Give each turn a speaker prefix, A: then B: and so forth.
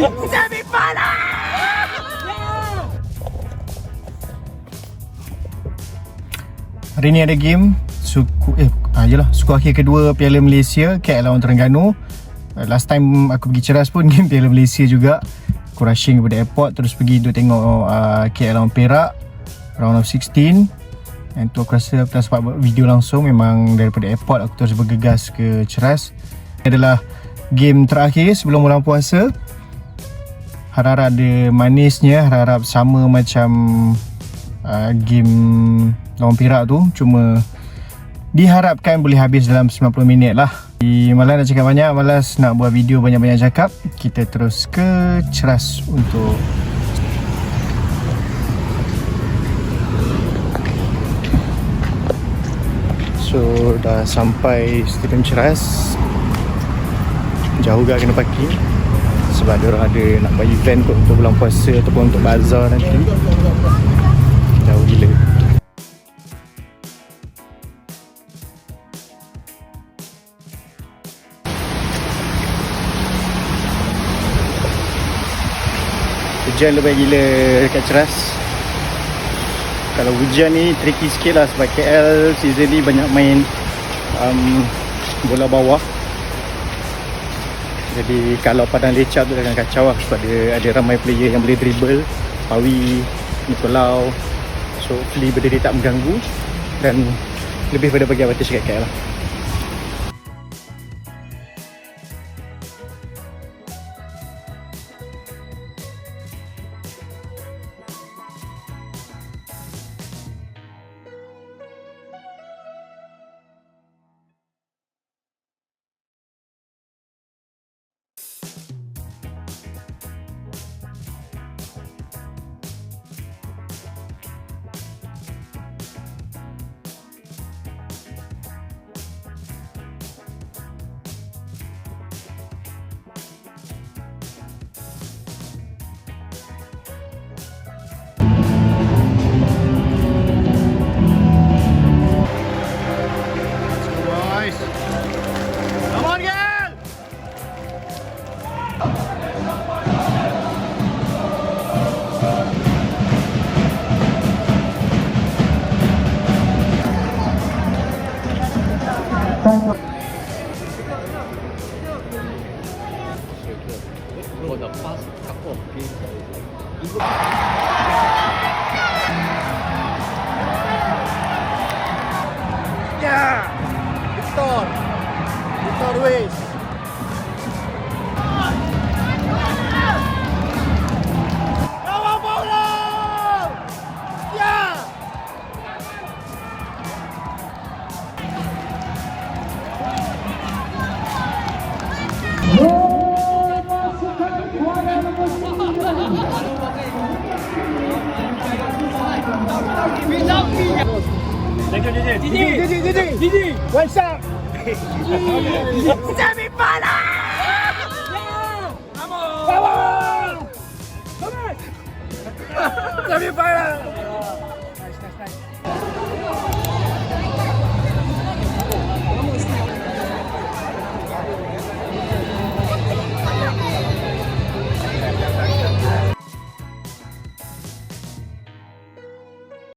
A: Semifinal! Hari ni ada game suku akhir kedua Piala Malaysia, KL lawan Terengganu. Last time aku pergi Ceras pun game Piala Malaysia juga. Aku rushing daripada airport terus pergi untuk tengok KL lawan Perak round of 16. Dan tu aku rasa aku tak sempat buat video langsung. Memang daripada airport aku terus bergegas ke Ceras. Ini adalah game terakhir sebelum bulan puasa. Harap-harap ada manisnya, harap-harap sama macam game lawan Perak tu. Cuma diharapkan boleh habis dalam 90 minit lah. Malas nak cakap banyak, malas nak buat video banyak-banyak cakap. Kita terus ke Ceras untuk so dah sampai stadium Ceras. Jauh juga kena parking sebab diorang ada nak buat event kot untuk bulan puasa ataupun untuk bazar nanti. Jauh gila. Hujan lebih gila dekat Ceras. Kalau hujan ni tricky sikit lah sebab KL season ni banyak main bola bawah. Jadi kalau padang lecak tu akan kacau lah sebab ada ramai player yang boleh dribble. Pawi, Nicolau. So hopefully benda dia tak mengganggu dan lebih pada bagi advantage kat KL lah.
B: For the past couple of games,
A: Yeah! Victor Ruiz. Lawan bola! Yeah!
B: Thank you,
A: Gigi! What's up? Semifinal! Come on! Semifinal!